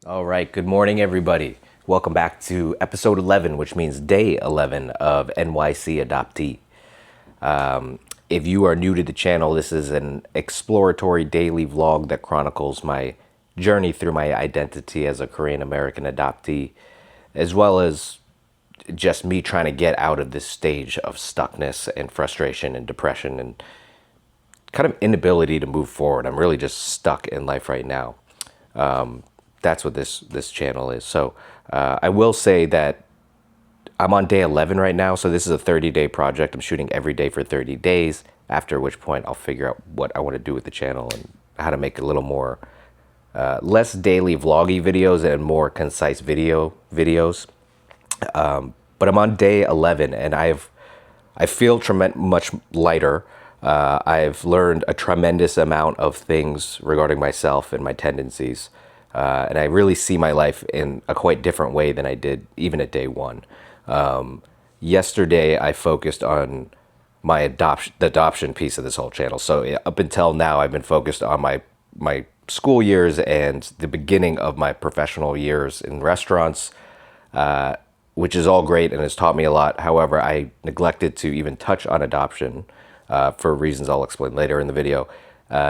All right, good morning, everybody. Welcome back to episode 11, which means day 11 of NYC Adoptee. If you are new to the channel, this is an exploratory daily vlog that chronicles my journey through my identity as a Korean American adoptee, as well as just me trying to get out of this stage of stuckness and frustration and depression and kind of inability to move forward. I'm really just stuck in life right now. That's what this channel is. So I will say that I'm on day 11 right now. So this is a 30-day project. I'm shooting every day for 30 days, after which point I'll figure out what I want to do with the channel and how to make a little more, less daily vloggy videos and more concise videos. But I'm on day 11 and I feel much lighter. I've learned a tremendous amount of things regarding myself and my tendencies. And I really see my life in a quite different way than I did even at day one. Yesterday, I focused on the adoption piece of this whole channel. So up until now, I've been focused on my school years and the beginning of my professional years in restaurants, which is all great and has taught me a lot. However, I neglected to even touch on adoption for reasons I'll explain later in the video.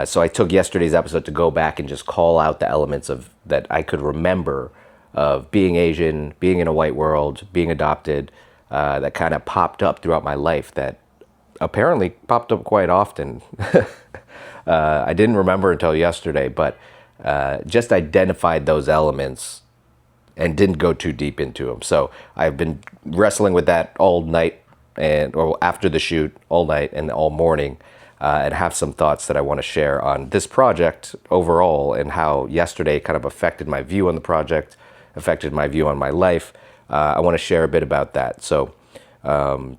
So I took yesterday's episode to go back and just call out the elements of that I could remember of being Asian, being in a white world, being adopted, that kind of popped up throughout my life that apparently popped up quite often. I didn't remember until yesterday, but just identified those elements and didn't go too deep into them. So I've been wrestling with that all night or after the shoot all night and all morning. And have some thoughts that I want to share on this project overall and how yesterday kind of affected my view on the project, affected my view on my life. I want to share a bit about that. So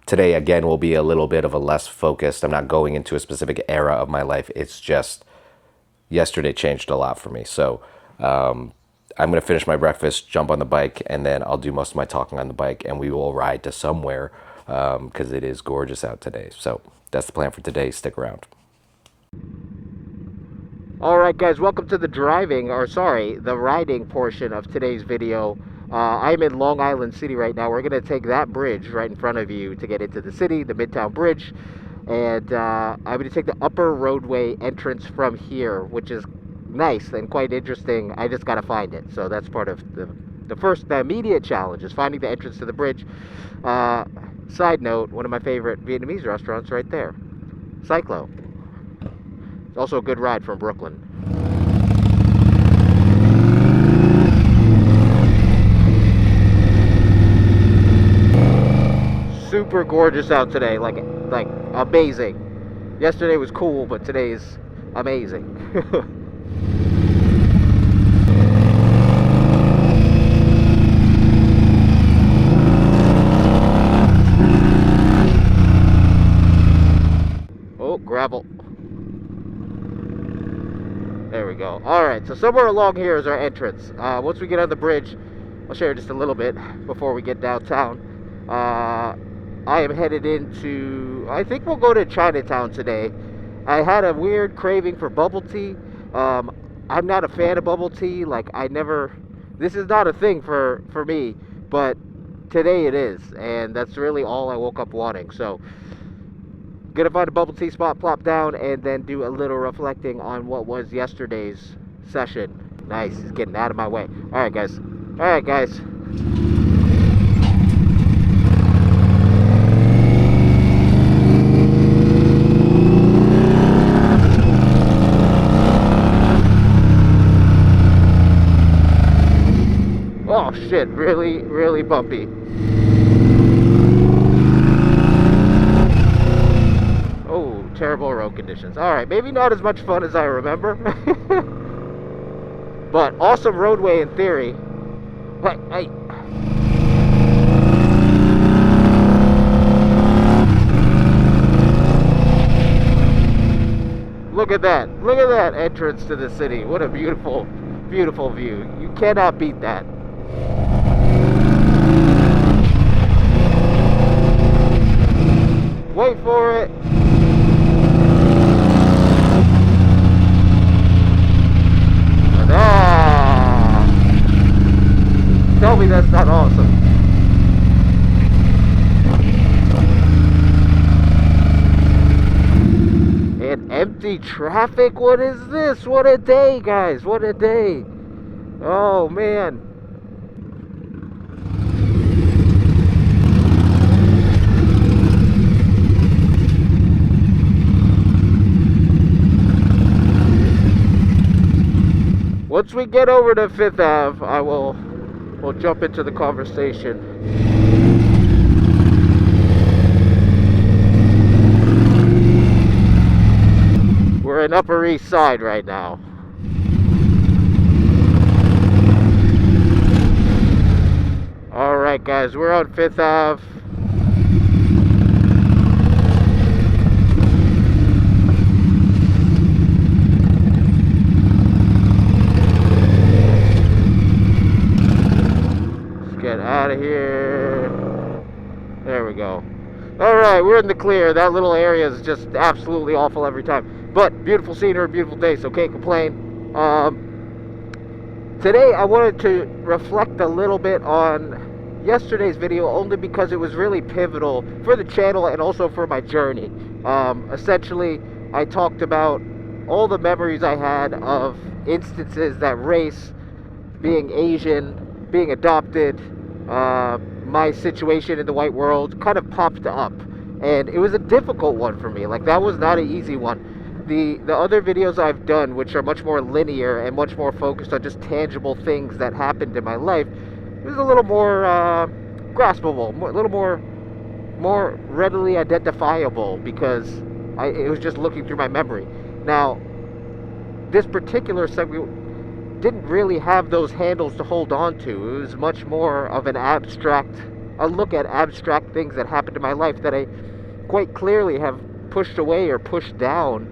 today, again, will be a little bit of a less focused. I'm not going into a specific era of my life. It's just yesterday changed a lot for me. So I'm going to finish my breakfast, jump on the bike, and then I'll do most of my talking on the bike, and we will ride to somewhere because it is gorgeous out today. So that's the plan for today. Stick around. All right, guys, welcome to the the riding portion of today's video. I'm in Long Island City right now. We're going to take that bridge right in front of you to get into the city, the Midtown Bridge. And I'm going to take the upper roadway entrance from here, which is nice and quite interesting. I just got to find it. So that's part of the immediate challenge is finding the entrance to the bridge. Side note, one of my favorite Vietnamese restaurants right there, Cyclo. It's also a good ride from Brooklyn. Super gorgeous out today, like amazing. Yesterday was cool, but today is amazing. Gravel. There we go. Alright, so somewhere along here is our entrance. Once we get on the bridge, I'll share just a little bit before we get downtown. I am headed into, I think we'll go to Chinatown today. I had a weird craving for bubble tea. I'm not a fan of bubble tea. This is not a thing for me, but today it is. And that's really all I woke up wanting. So gonna find a bubble tea spot, plop down, and then do a little reflecting on what was yesterday's session. Nice, he's getting out of my way. Alright, guys. Oh shit, really bumpy. Terrible road conditions. Alright, maybe not as much fun as I remember. But awesome roadway in theory. Hey. Look at that entrance to the city. What a beautiful view. You cannot beat that. Wait for it. Tell me that's not awesome. And empty traffic? What is this? What a day, guys. What a day. Oh, man. Once we get over to 5th Ave, we'll jump into the conversation. We're in Upper East Side right now. Alright guys, we're on 5th Ave. Let's get out of here. There we go. Alright, we're in the clear. That little area is just absolutely awful every time. But beautiful scenery, beautiful day, so can't complain. Today I wanted to reflect a little bit on yesterday's video, only because it was really pivotal for the channel and also for my journey. Essentially, I talked about all the memories I had of instances that race, being Asian, being adopted, my situation in the white world kind of popped up. And it was a difficult one for me. Like, that was not an easy one. The other videos I've done, which are much more linear and much more focused on just tangible things that happened in my life, it was a little more graspable, a little more readily identifiable, because it was just looking through my memory. Now, this particular segment didn't really have those handles to hold on to. It was much more of a look at abstract things that happened in my life that I quite clearly have pushed away or pushed down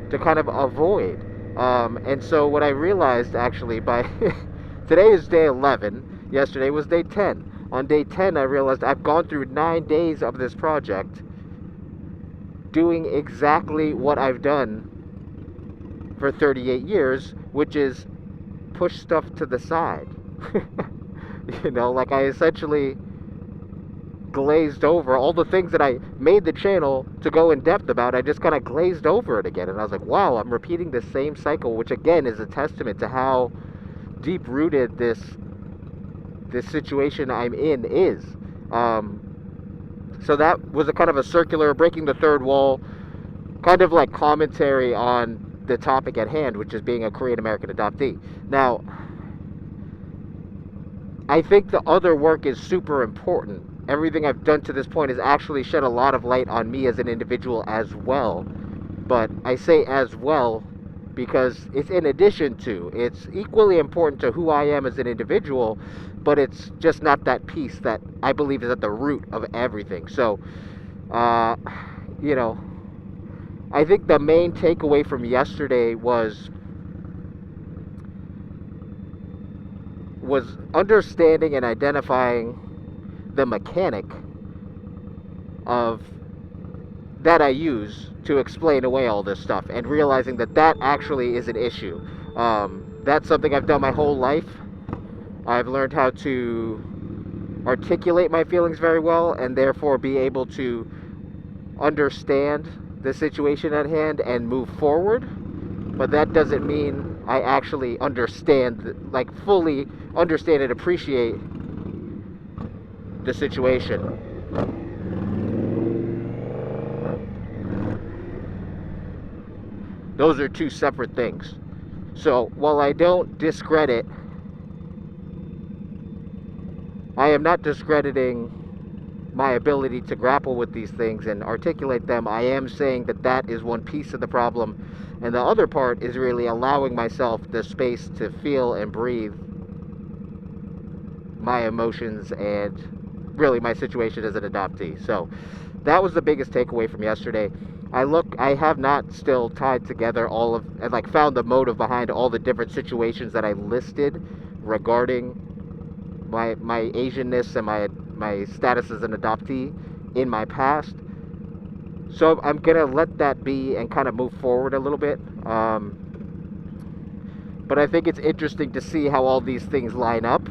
to kind of avoid. And so what I realized, actually, by today is day 11, yesterday was day 10. On day 10 I realized I've gone through 9 days of this project doing exactly what I've done for 38 years, which is push stuff to the side. You know, like, I essentially glazed over all the things that I made the channel to go in depth about. I just kind of glazed over it again, and I was like, wow, I'm repeating the same cycle, which again is a testament to how deep rooted this situation I'm in is. So that was a kind of a circular, breaking the third wall, kind of like commentary on the topic at hand, which is being a Korean American adoptee. Now, I think the other work is super important. Everything I've done to this point has actually shed a lot of light on me as an individual as well. But I say as well because it's in addition to. It's equally important to who I am as an individual, but it's just not that piece that I believe is at the root of everything. So, you know, I think the main takeaway from yesterday was understanding and identifying the mechanic of that I use to explain away all this stuff, and realizing that that actually is an issue. That's something I've done my whole life. I've learned how to articulate my feelings very well, and therefore be able to understand the situation at hand and move forward. But that doesn't mean I actually understand, like fully understand and appreciate the situation. Those are two separate things. So while I don't discredit, I am not discrediting my ability to grapple with these things and articulate them. I am saying that that is one piece of the problem, and the other part is really allowing myself the space to feel and breathe my emotions and really my situation as an adoptee. So that was the biggest takeaway from yesterday. I have not still tied together all of, and like found the motive behind all the different situations that I listed regarding my Asianness and my status as an adoptee in my past. So I'm gonna let that be and kind of move forward a little bit. But I think it's interesting to see how all these things line up,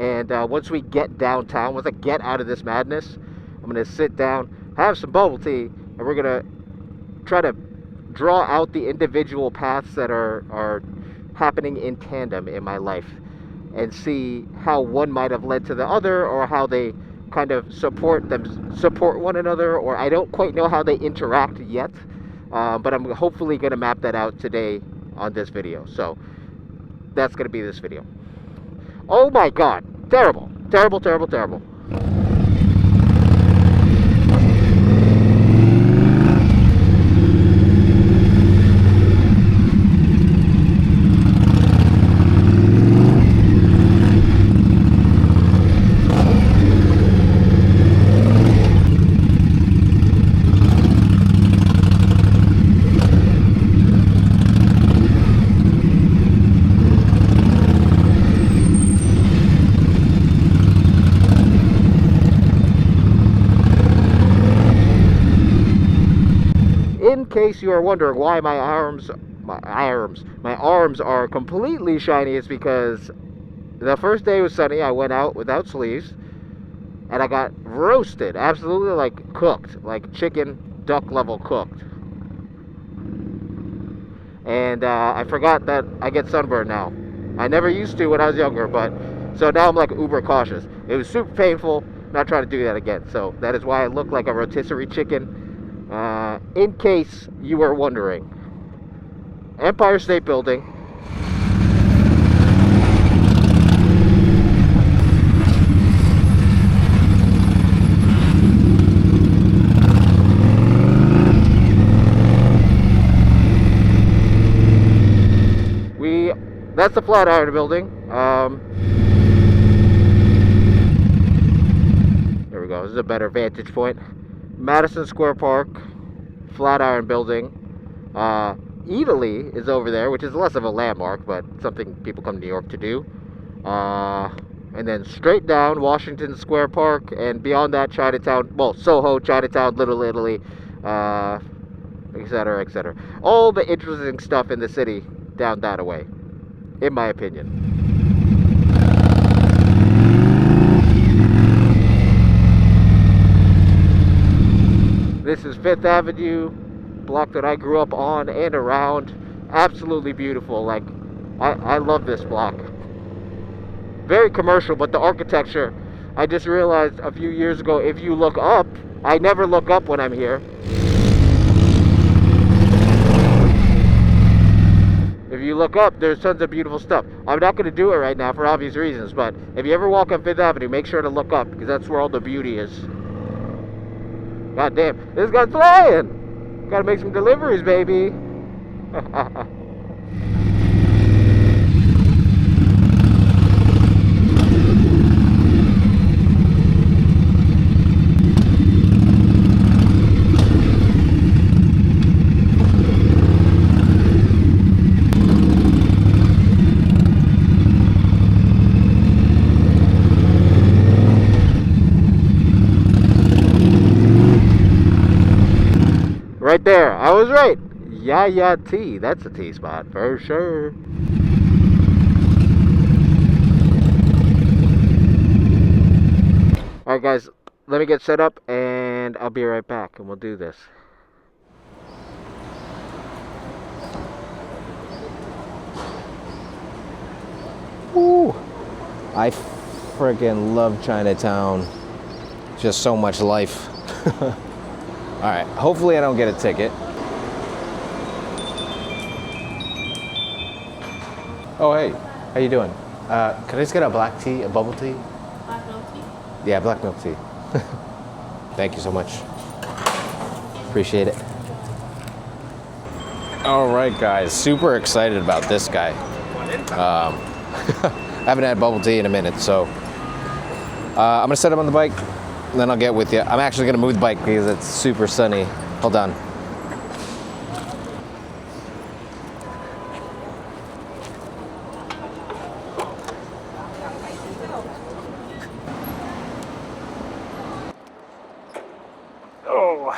And once we get downtown, once I get out of this madness, I'm gonna sit down, have some bubble tea, and we're gonna try to draw out the individual paths that are happening in tandem in my life, and see how one might have led to the other, or how they kind of support one another, or I don't quite know how they interact yet, but I'm hopefully going to map that out today on this video. So that's going to be this video. Oh my god, terrible, terrible, terrible, terrible. In case you are wondering why my arms are completely shiny, it's because the first day was sunny. I went out without sleeves, and I got roasted, absolutely, like cooked, like chicken duck level cooked. And I forgot that I get sunburned now. I never used to when I was younger, but so now I'm like uber cautious. It was super painful. Not trying to do that again. So that is why I look like a rotisserie chicken. In case you were wondering, Empire State Building. That's the Flatiron Building. There we go. This is a better vantage point. Madison Square Park, Flatiron Building. Italy is over there, which is less of a landmark, but something people come to New York to do. And then straight down, Washington Square Park, and beyond that, Chinatown. Well, Soho, Chinatown, Little Italy, etc., etc. All the interesting stuff in the city down that way, in my opinion. This is 5th Avenue, block that I grew up on and around. Absolutely beautiful. Like, I love this block. Very commercial, but the architecture, I just realized a few years ago, if you look up, I never look up when I'm here. If you look up, there's tons of beautiful stuff. I'm not going to do it right now for obvious reasons, but if you ever walk on 5th Avenue, make sure to look up, because that's where all the beauty is. God damn, this guy's flying! Gotta make some deliveries, baby! Right there, I was right. Yeah, T. That's a T spot for sure. Alright guys, let me get set up and I'll be right back and we'll do this. Woo! I friggin' love Chinatown. Just so much life. Alright, hopefully I don't get a ticket. Oh, hey, how you doing? Could I just get a black tea, a bubble tea? Black milk tea? Yeah, black milk tea. Thank you so much. Appreciate it. All right, guys, super excited about this guy. I haven't had bubble tea in a minute, so I'm gonna set him on the bike, and then I'll get with you. I'm actually gonna move the bike because it's super sunny. Hold on. Oh.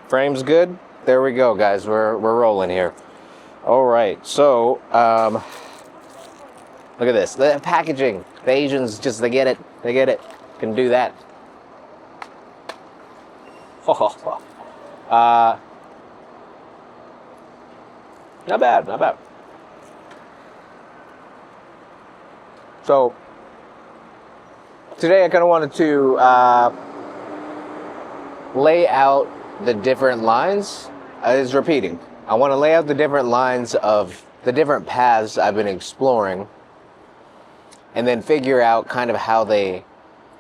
Frame's good. There we go, guys. We're rolling here. All right, so Look at this. The packaging. The Asians just, they get it. They get it. Can do that. Not bad, not bad. So, today I kind of wanted to lay out the different lines. It's repeating. I want to lay out the different lines of the different paths I've been exploring, and then figure out kind of how they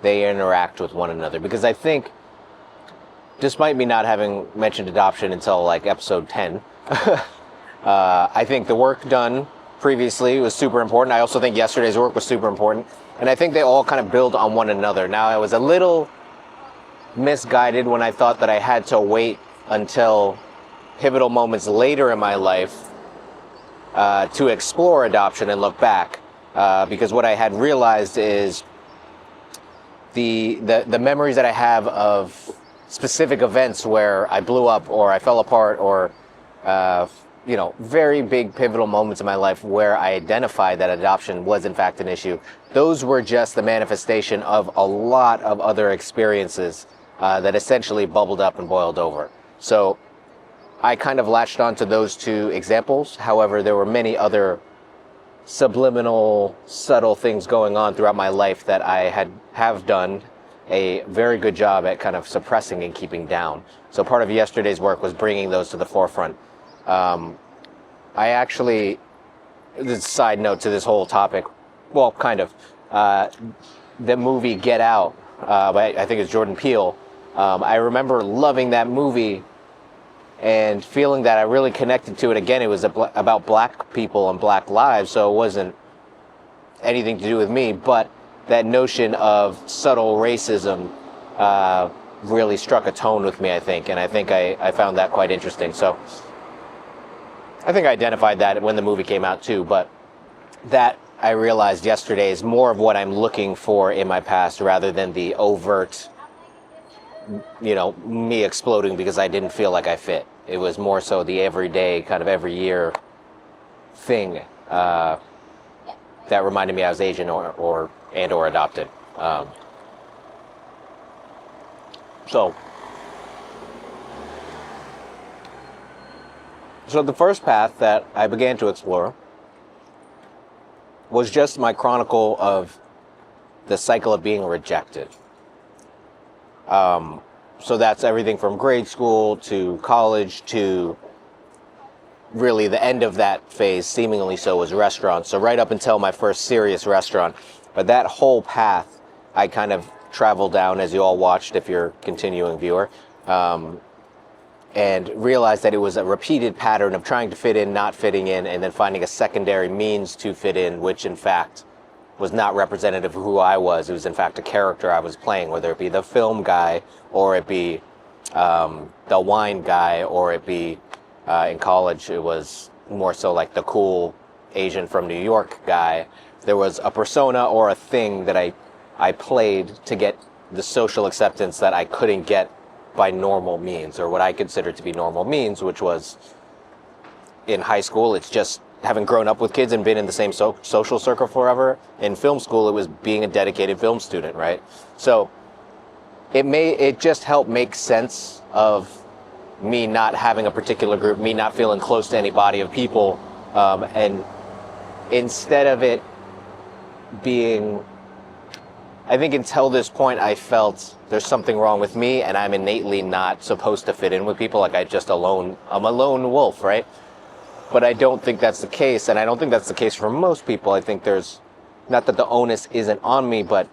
interact with one another. Because I think, despite me not having mentioned adoption until like episode 10, I think the work done previously was super important. I also think yesterday's work was super important. And I think they all kind of build on one another. Now, I was a little misguided when I thought that I had to wait until pivotal moments later in my life to explore adoption and look back. Because what I had realized is the memories that I have of specific events where I blew up or I fell apart or very big pivotal moments in my life where I identified that adoption was in fact an issue. Those were just the manifestation of a lot of other experiences that essentially bubbled up and boiled over. So I kind of latched onto those two examples. However, there were many other subliminal, subtle things going on throughout my life that I have done a very good job at kind of suppressing and keeping down. So part of yesterday's work was bringing those to the forefront. I actually, this side note to this whole topic, well, kind of, the movie Get Out, I think it's Jordan Peele. I remember loving that movie and feeling that I really connected to it. Again, it was about black people and black lives, so it wasn't anything to do with me, but that notion of subtle racism really struck a tone with me, I think, and I think I found that quite interesting. So I think I identified that when the movie came out too, but that I realized yesterday is more of what I'm looking for in my past rather than the overt, me exploding because I didn't feel like I fit. It was more so the everyday, kind of every year thing that reminded me I was Asian or adopted. So the first path that I began to explore was just my chronicle of the cycle of being rejected. So that's everything from grade school to college to really the end of that phase, seemingly so, was restaurants. So right up until my first serious restaurant. But that whole path I kind of traveled down, as you all watched if you're a continuing viewer, and realized that it was a repeated pattern of trying to fit in, not fitting in, and then finding a secondary means to fit in, which in fact was not representative of who I was. It was in fact a character I was playing, whether it be the film guy, or it be the wine guy, or it be, in college, it was more so like the cool Asian from New York guy. There was a persona or a thing that I played to get the social acceptance that I couldn't get by normal means, or what I considered to be normal means, which was in high school, it's just having grown up with kids and been in the same social circle forever. In film school, it was being a dedicated film student, right? So it just helped make sense of me not having a particular group, me not feeling close to any body of people, and instead of it being, I think until this point, I felt there's something wrong with me and I'm innately not supposed to fit in with people. Like I'm a lone wolf, right? But I don't think that's the case, and I don't think that's the case for most people. I think there's, not that the onus isn't on me, but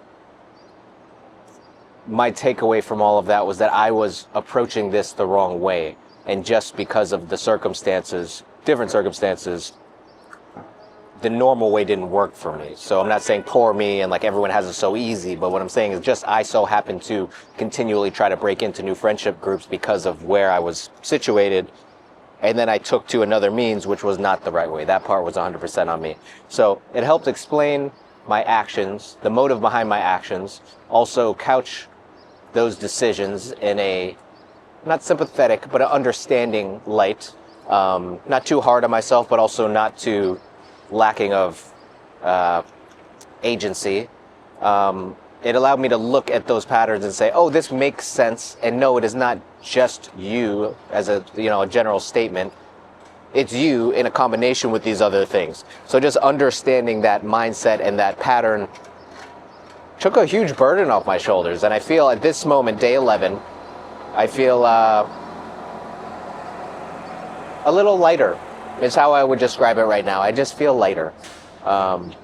my takeaway from all of that was that I was approaching this the wrong way. And just because of the circumstances, different circumstances, the normal way didn't work for me. So I'm not saying poor me and like everyone has it so easy, but what I'm saying is just I so happen to continually try to break into new friendship groups because of where I was situated. And then I took to another means, which was not the right way. That part was 100% on me. So it helped explain my actions, the motive behind my actions, also couch those decisions in a not sympathetic, but an understanding light. Not too hard on myself, but also not too lacking of agency. It allowed me to look at those patterns and say, oh, this makes sense. And no, it is not just you as a general statement. It's you in a combination with these other things. So just understanding that mindset and that pattern took a huge burden off my shoulders. And I feel at this moment, day 11, I feel a little lighter is how I would describe it right now. I just feel lighter. And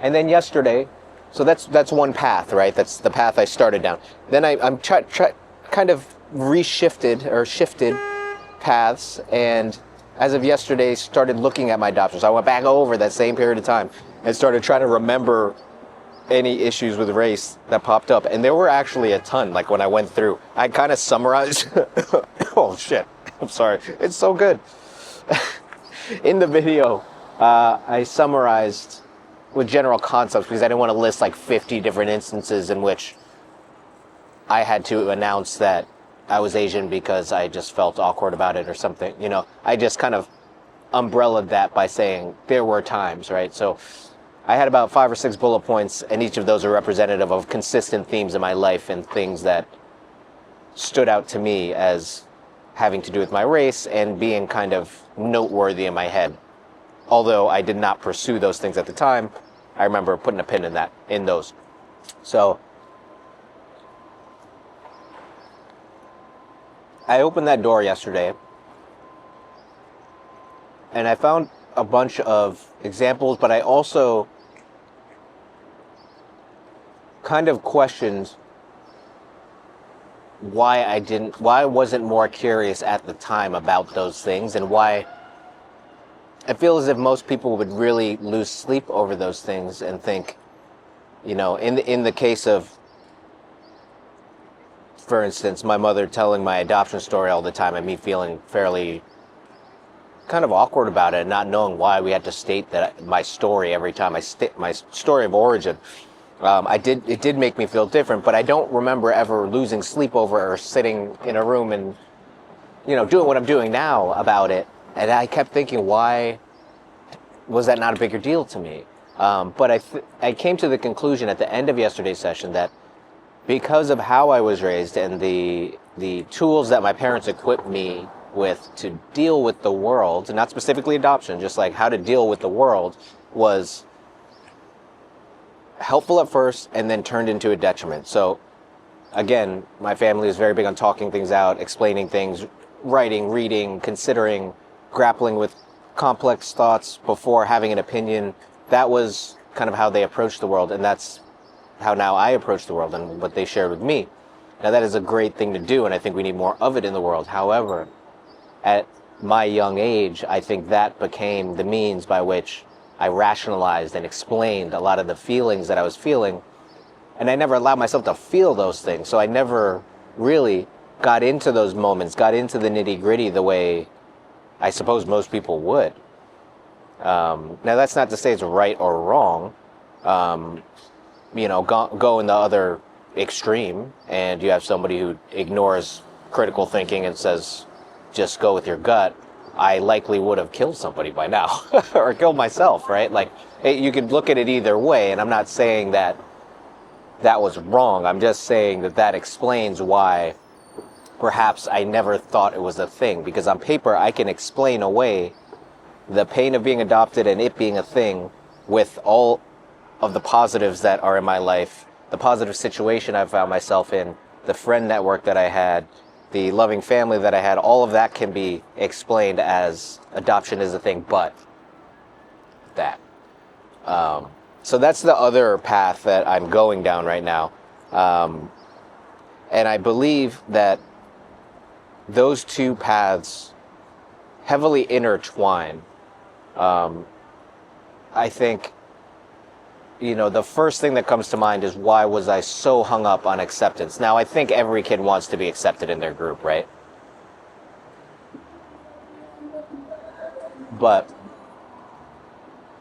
then yesterday, so that's one path, right? That's the path I started down. Then I'm kind of shifted paths, and as of yesterday, started looking at my adoption. So I went back over that same period of time and started trying to remember any issues with race that popped up. And there were actually a ton, like when I went through. I kind of summarized. Oh, shit. I'm sorry. It's so good. In the video, I summarized with general concepts because I didn't want to list like 50 different instances in which I had to announce that I was Asian because I just felt awkward about it or something. I just kind of umbrellaed that by saying there were times, right? So I had about 5 or 6 bullet points, and each of those are representative of consistent themes in my life and things that stood out to me as having to do with my race and being kind of noteworthy in my head. Although I did not pursue those things at the time, I remember putting a pin in those. So I opened that door yesterday, and I found a bunch of examples, but I also kind of questioned why I wasn't more curious at the time about those things, and why I feel as if most people would really lose sleep over those things and think, in the case of, for instance, my mother telling my adoption story all the time and me feeling fairly kind of awkward about it and not knowing why we had to state that my story every time my story of origin. It did make me feel different, but I don't remember ever losing sleep over or sitting in a room and, doing what I'm doing now about it. And I kept thinking, why was that not a bigger deal to me? But I came to the conclusion at the end of yesterday's session that because of how I was raised and the tools that my parents equipped me with to deal with the world, not specifically adoption, just like how to deal with the world, was helpful at first and then turned into a detriment. So again, my family is very big on talking things out, explaining things, writing, reading, considering, grappling with complex thoughts before having an opinion. That was kind of how they approached the world, and that's how now I approach the world and what they shared with me. Now that is a great thing to do, and I think we need more of it in the world. However, at my young age, I think that became the means by which I rationalized and explained a lot of the feelings that I was feeling, and I never allowed myself to feel those things. So I never really got into those moments, got into the nitty-gritty the way I suppose most people would. Now that's not to say it's right or wrong. Go in the other extreme, and you have somebody who ignores critical thinking and says, just go with your gut. I likely would have killed somebody by now or killed myself, right? Like, you could look at it either way, and I'm not saying that was wrong. I'm just saying that explains why perhaps I never thought it was a thing, because on paper I can explain away the pain of being adopted and it being a thing with all of the positives that are in my life, the positive situation I found myself in, the friend network that I had, the loving family that I had. All of that can be explained as adoption is a thing, but that. So that's the other path that I'm going down right now. And I believe that those two paths heavily intertwine. I think, the first thing that comes to mind is, why was I so hung up on acceptance? Now, I think every kid wants to be accepted in their group, right? But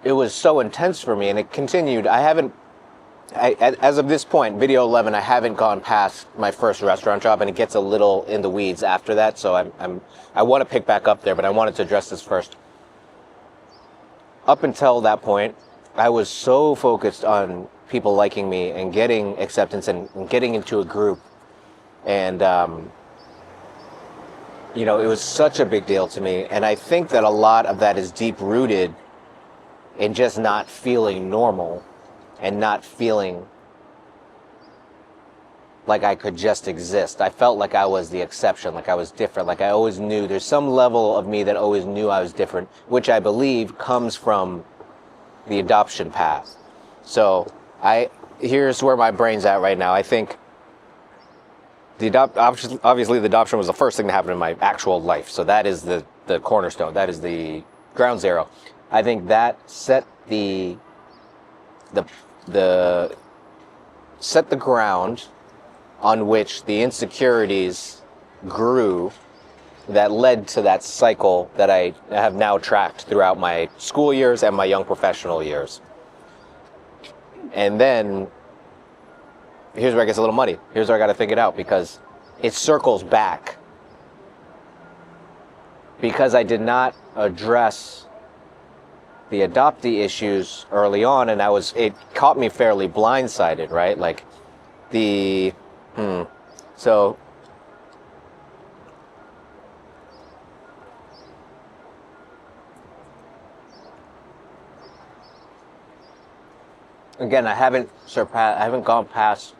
it was so intense for me, and it continued. As of this point, video 11, I haven't gone past my first restaurant job, and it gets a little in the weeds after that, so I want to pick back up there, but I wanted to address this first. Up until that point, I was so focused on people liking me and getting acceptance and getting into a group. And, it was such a big deal to me. And I think that a lot of that is deep rooted in just not feeling normal and not feeling like I could just exist. I felt like I was the exception, like I was different, like I always knew. There's some level of me that always knew I was different, which I believe comes from the adoption path. So here's where my brain's at right now. I think obviously the adoption was the first thing that happened in my actual life. So that is the cornerstone. That is the ground zero. I think that set the ground on which the insecurities grew that led to that cycle that I have now tracked throughout my school years and my young professional years. And then here's where it gets a little muddy. Here's where I got to think it out, because it circles back. Because I did not address the adoptee issues early on, and it caught me fairly blindsided, right? Like so again, I haven't gone past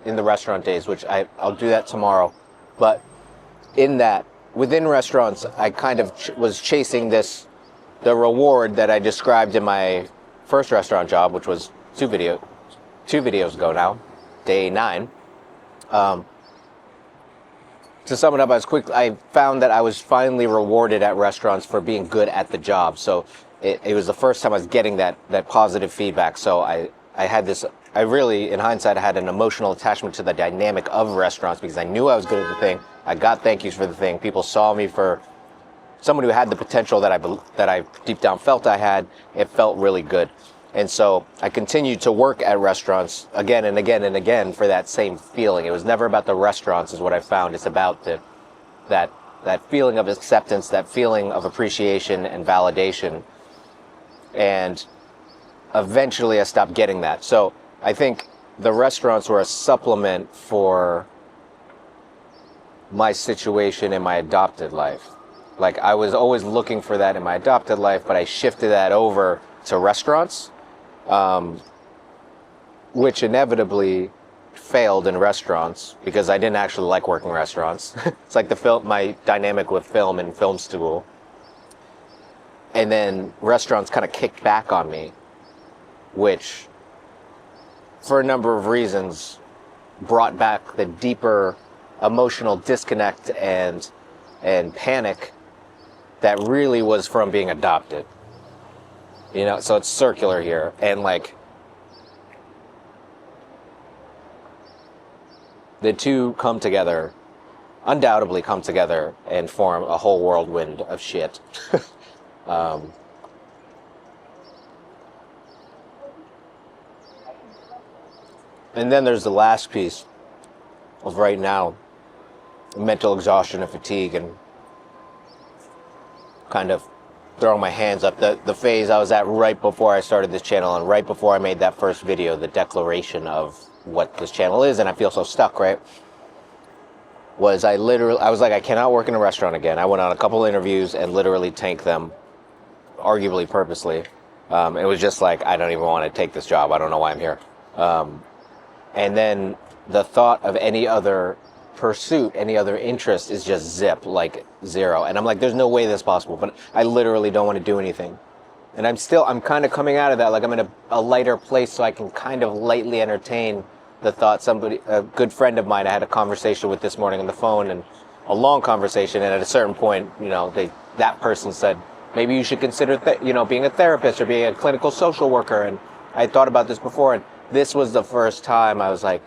in the restaurant days, which I'll do that tomorrow. But within restaurants, I kind of was chasing the reward that I described in my first restaurant job, which was two videos ago now, day 9. To sum it up, I found that I was finally rewarded at restaurants for being good at the job. So it was the first time I was getting that positive feedback. So I had this, I really, in hindsight, I had an emotional attachment to the dynamic of restaurants because I knew I was good at the thing. I got thank yous for the thing. People saw me for someone who had the potential that I deep down felt I had. It felt really good. And so I continued to work at restaurants again and again and again for that same feeling. It was never about the restaurants is what I found. It's about that feeling of acceptance, that feeling of appreciation and validation. And eventually I stopped getting that. So I think the restaurants were a supplement for my situation in my adopted life. Like I was always looking for that in my adopted life, but I shifted that over to restaurants, which inevitably failed in restaurants because I didn't actually like working restaurants. It's like my dynamic with film and film school. And then restaurants kind of kicked back on me, which for a number of reasons brought back the deeper emotional disconnect and panic that really was from being adopted. So it's circular here. And like the two undoubtedly come together and form a whole whirlwind of shit. And then there's the last piece of right now, mental exhaustion and fatigue and kind of throwing my hands up. The phase I was at right before I started this channel and right before I made that first video, the declaration of what this channel is, and I feel so stuck, right? I was like, I cannot work in a restaurant again. I went on a couple interviews and literally tanked them, arguably purposely. It was just like, I don't even want to take this job. I don't know why I'm here. And then the thought of any other pursuit, any other interest is just like zero. And I'm like, there's no way that's possible, but I literally don't want to do anything. And I'm kind of coming out of that, like I'm in a lighter place so I can kind of lightly entertain the thought. A good friend of mine I had a conversation with this morning on the phone, and a long conversation, and at a certain point, that person said, maybe you should consider being a therapist or being a clinical social worker. And I thought about this before, and this was the first time I was like,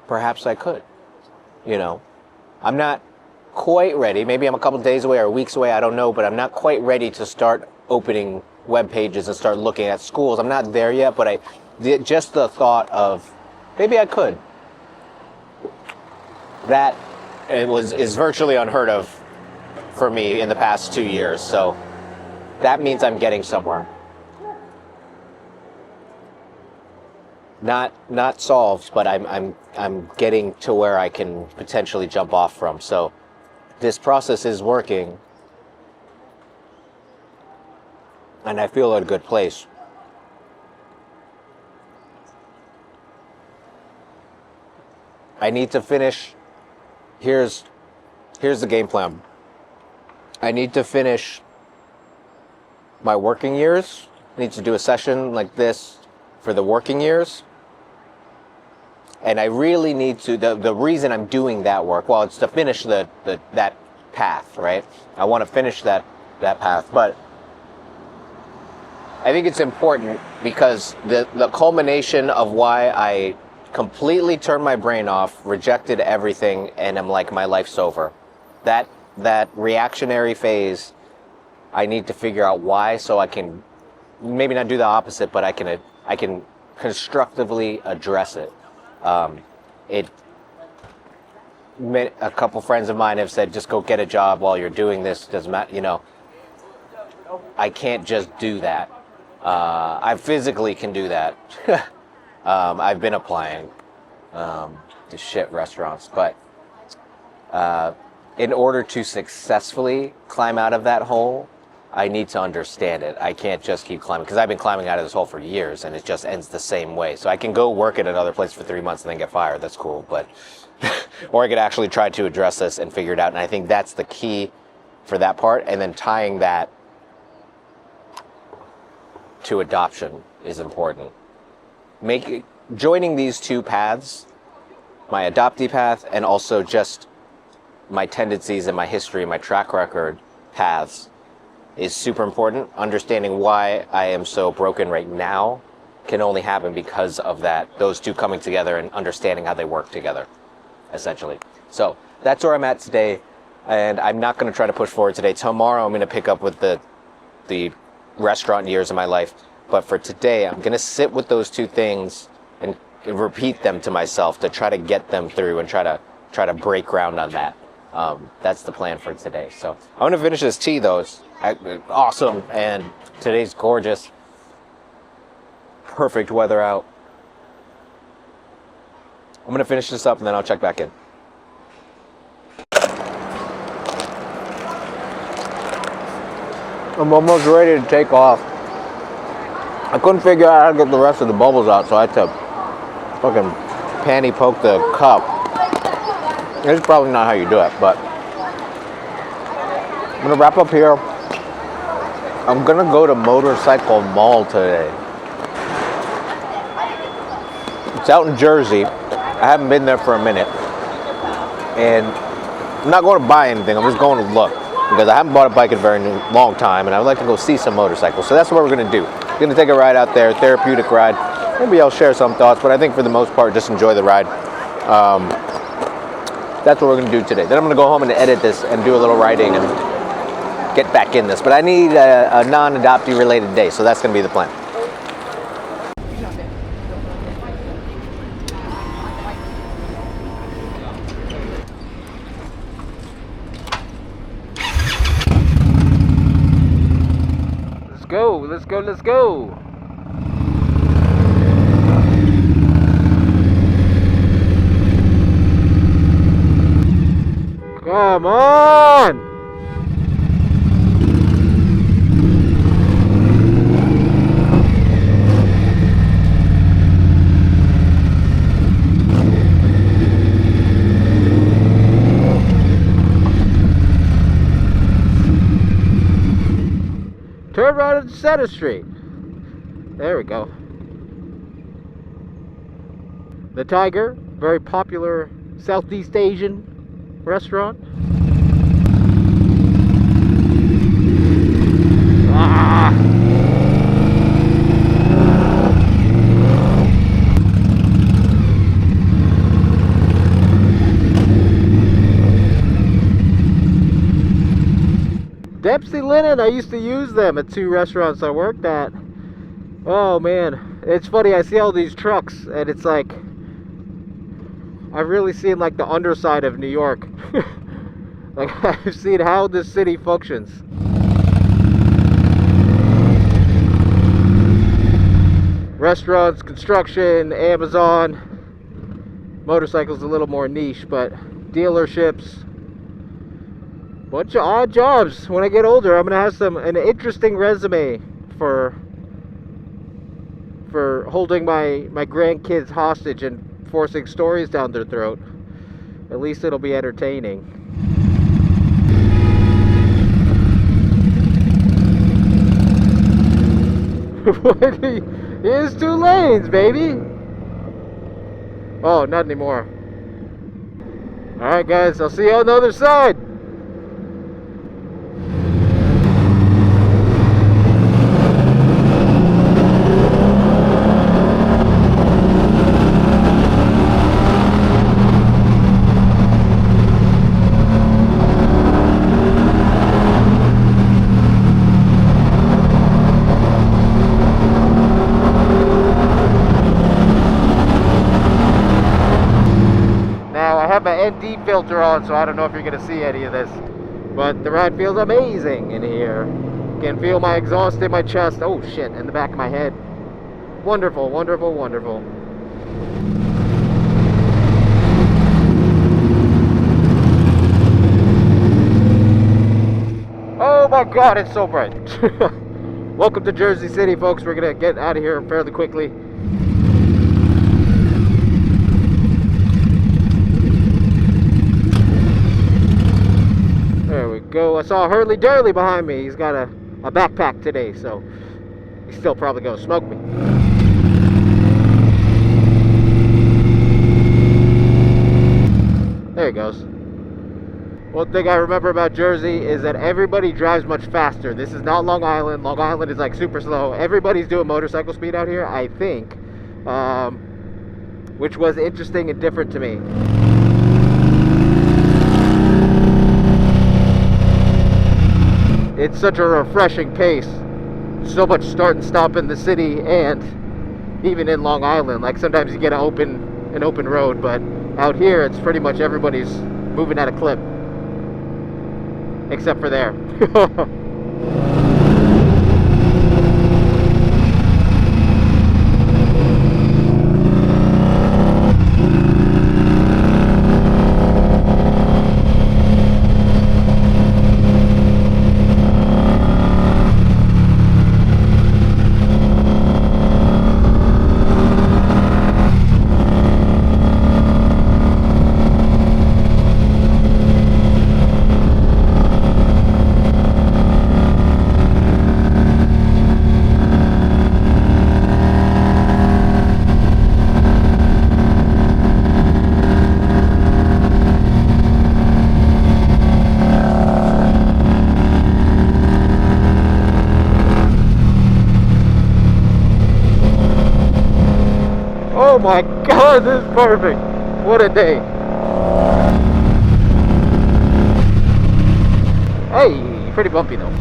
perhaps I could. I'm not quite ready. Maybe I'm a couple days away or weeks away, I don't know, but I'm not quite ready to start opening web pages and start looking at schools. I'm not there yet, but just the thought of maybe I could. That is virtually unheard of for me in the past 2 years. So that means I'm getting somewhere. not solved, but I'm getting to where I can potentially jump off from. So this process is working, and I feel at a good place. I need to finish. Here's the game plan. I need to finish my working years. I need to do a session like this for the working years. And I really need to, the reason I'm doing that work, well, it's to finish that path, right? I want to finish that path, but I think it's important because the culmination of why I completely turned my brain off, rejected everything, and I'm like, my life's over. That reactionary phase, I need to figure out why, so I can maybe not do the opposite, but I can constructively address it. A couple friends of mine have said, just go get a job while you're doing this. Doesn't matter, I can't just do that. I physically can do that. I've been applying to shit restaurants, but in order to successfully climb out of that hole, I need to understand it. I can't just keep climbing, because I've been climbing out of this hole for years, and it just ends the same way. So I can go work at another place for 3 months and then get fired. That's cool, but or I could actually try to address this and figure it out. And I think that's the key for that part. And then tying that to adoption is important. Joining these two paths, my adoptee path and also just my tendencies and my history and my track record paths, is super important. Understanding why I am so broken right now can only happen because of that, those two coming together and understanding how they work together, essentially. So that's where I'm at today, and I'm not going to try to push forward today. Tomorrow I'm going to pick up with the restaurant years of my life, but for today I'm going to sit with those two things and repeat them to myself to try to get them through and try to break ground on that. That's the plan for today. So I'm going to finish this tea, though. It's awesome, and today's gorgeous. Perfect weather out. I'm going to finish this up and then I'll check back in. I'm almost ready to take off. I couldn't figure out how to get the rest of the bubbles out, so I had to fucking panty poke the cup. It's probably not how you do it, but I'm gonna wrap up here. I'm gonna go to Motorcycle Mall today. It's out in Jersey. I haven't been there for a minute, and I'm not going to buy anything. I'm just going to look, because I haven't bought a bike in a very long time, and I would like to go see some motorcycles. So that's what we're gonna do. We're gonna take a ride out there, therapeutic ride. Maybe I'll share some thoughts, but I think for the most part, just enjoy the ride. That's what we're going to do today. Then I'm going to go home and edit this and do a little writing and get back in this. But I need a non-adoptee related day, so that's going to be the plan. Let's go, let's go, let's go. Come on! Turn right into Center Street. There we go. The Tiger, very popular Southeast Asian restaurant. Dempsey Linen, I used to use them at 2 restaurants I worked at. Oh man, it's funny, I see all these trucks and it's like I've really seen like the underside of New York. Like I've seen how this city functions. Restaurants, construction, Amazon. Motorcycles a little more niche, but dealerships. Bunch of odd jobs. When I get older, I'm gonna have an interesting resume for holding my grandkids hostage and forcing stories down their throat. At least it'll be entertaining. Here's 2 lanes, baby. Oh, not anymore. Alright guys, I'll see you on the other side. ND filter on, so I don't know if you're gonna see any of this, but the ride feels amazing in here. Can feel my exhaust in my chest. Oh shit, in the back of my head. Wonderful, wonderful, wonderful. Oh my god, it's so bright. Welcome to Jersey City, folks. We're gonna get out of here fairly quickly. There we go. I saw Hurley Durley behind me. He's got a backpack today, so he's still probably gonna smoke me. There he goes. One thing I remember about Jersey is that everybody drives much faster. This is not Long Island. Long Island is like super slow. Everybody's doing motorcycle speed out here, I think, which was interesting and different to me. It's such a refreshing pace. So much start and stop in the city and even in Long Island. Like sometimes you get an open road, but out here it's pretty much everybody's moving at a clip. Except for there. Oh my god, this is perfect. What a day. Hey, pretty bumpy though.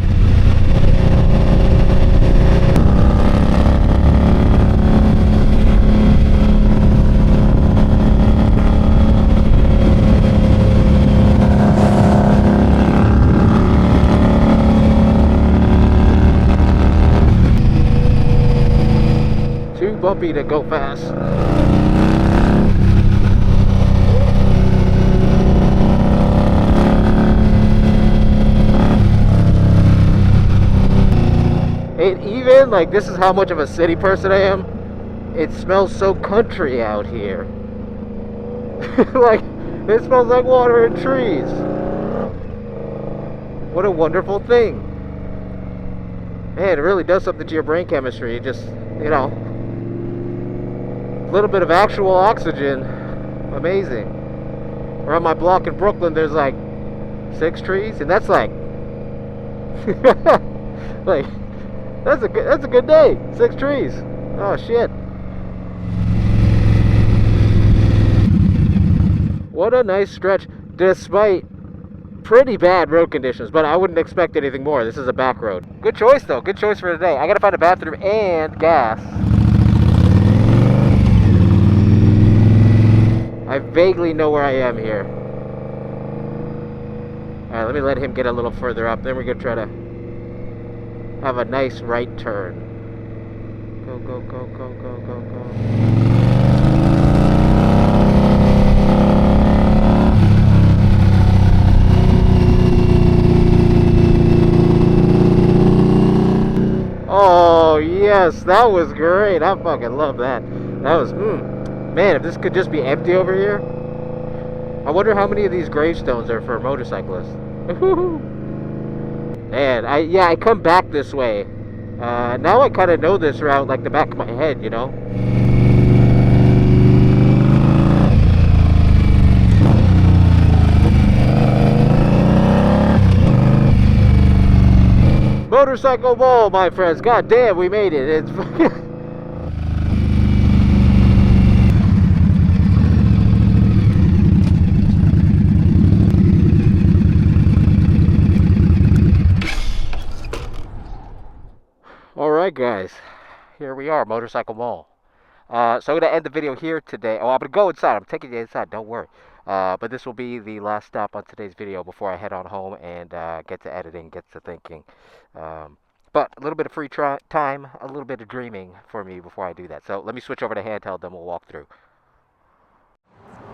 Too bumpy to go fast. And even, like, this is how much of a city person I am, it smells so country out here. Like, it smells like water and trees. What a wonderful thing. Man, it really does something to your brain chemistry. It just, you know, a little bit of actual oxygen. Amazing. Around my block in Brooklyn, there's like 6 trees, and that's like, like, that's a good day. 6 trees. Oh shit. What a nice stretch, despite pretty bad road conditions, but I wouldn't expect anything more. This is a back road. Good choice though. Good choice for today. I gotta find a bathroom and gas. I vaguely know where I am here. Alright, let me let him get a little further up. Then we're gonna try to have a nice right turn. go, go, go, go, go, go, go. Oh, yes, that was great. I fucking love that. That was, man, if this could just be empty over here. I wonder how many of these gravestones are for motorcyclists. Man, I come back this way. Now I kind of know this route like the back of my head, you know? Motorcycle Mall, my friends. God damn, we made it. It's all right, guys. Here we are, Motorcycle Mall. So I'm going to end the video here today. Oh, I'm going to go inside. I'm taking you inside. Don't worry. But this will be the last stop on today's video before I head on home and get to editing, get to thinking. But a little bit of free time, a little bit of dreaming for me before I do that. So let me switch over to handheld, then we'll walk through.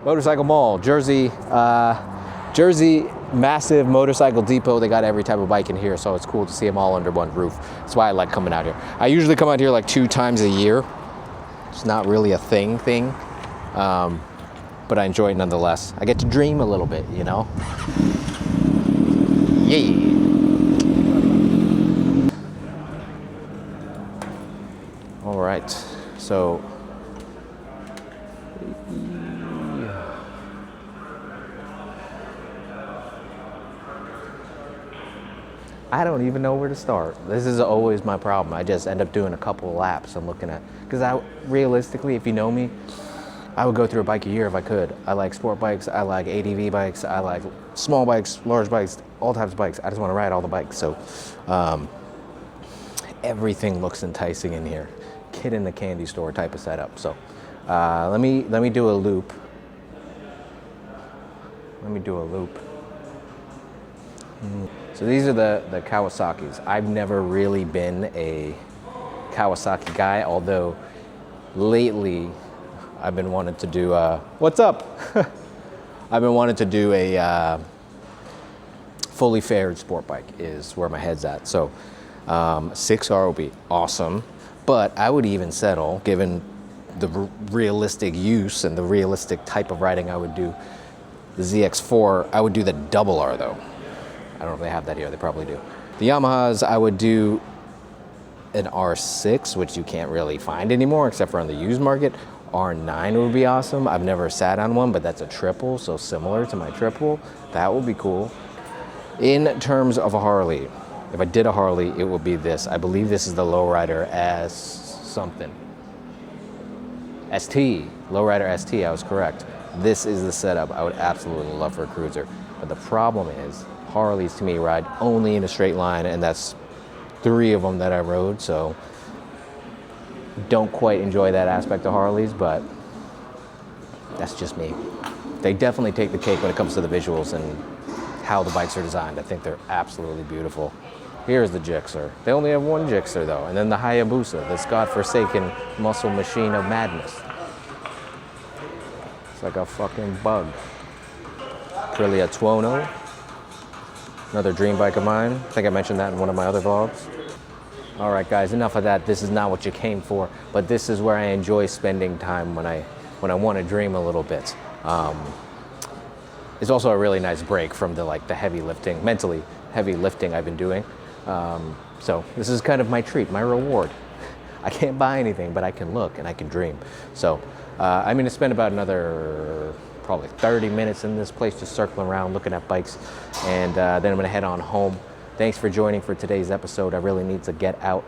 Motorcycle Mall, Jersey. Jersey, massive motorcycle depot. They got every type of bike in here, so it's cool to see them all under one roof. That's why I like coming out here. I usually come out here like 2 times a year. It's not really a thing, but I enjoy it nonetheless. I get to dream a little bit, you know? Yeah. All right, so I don't even know where to start. This is always my problem. I just end up doing a couple of laps. I'm looking at, because realistically, if you know me, I would go through a bike a year if I could. I like sport bikes, I like ADV bikes, I like small bikes, large bikes, all types of bikes. I just want to ride all the bikes. So everything looks enticing in here. Kid in the candy store type of setup. So let me do a loop. So these are the Kawasaki's. I've never really been a Kawasaki guy, although lately I've been wanting to do what's up? I've been wanting to do a fully faired sport bike is where my head's at. So 6R would be awesome, but I would even settle, given the realistic use and the realistic type of riding I would do, the ZX4, I would do the double R though. I don't know if they have that here, they probably do. The Yamahas, I would do an R6, which you can't really find anymore except for on the used market. R9 would be awesome. I've never sat on one, but that's a triple, so similar to my triple. That would be cool. In terms of a Harley, if I did a Harley, it would be this. I believe this is the Lowrider S something. ST, Lowrider ST, I was correct. This is the setup I would absolutely love for a cruiser. But the problem is, Harleys to me ride only in a straight line, and that's 3 of them that I rode, so don't quite enjoy that aspect of Harleys, but that's just me. They definitely take the cake when it comes to the visuals and how the bikes are designed. I think they're absolutely beautiful. Here's the Gixxer. They only have one Gixxer though, and then the Hayabusa, this godforsaken muscle machine of madness. It's like a fucking bug. Aprilia Tuono, another dream bike of mine. I think I mentioned that in one of my other vlogs. All right, guys, enough of that. This is not what you came for, but this is where I enjoy spending time when I want to dream a little bit. It's also a really nice break from the heavy lifting, mentally heavy lifting I've been doing. So this is kind of my treat, my reward. I can't buy anything, but I can look and I can dream. So I'm going to spend about another probably 30 minutes in this place, just circling around, looking at bikes, and then I'm going to head on home. Thanks for joining for today's episode. I really need to get out,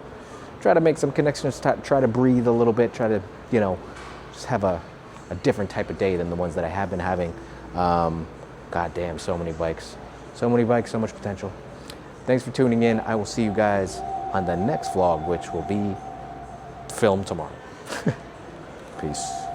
try to make some connections, try to breathe a little bit, try to, just have a different type of day than the ones that I have been having. God damn, so many bikes, so much potential. Thanks for tuning in. I will see you guys on the next vlog, which will be filmed tomorrow. Peace.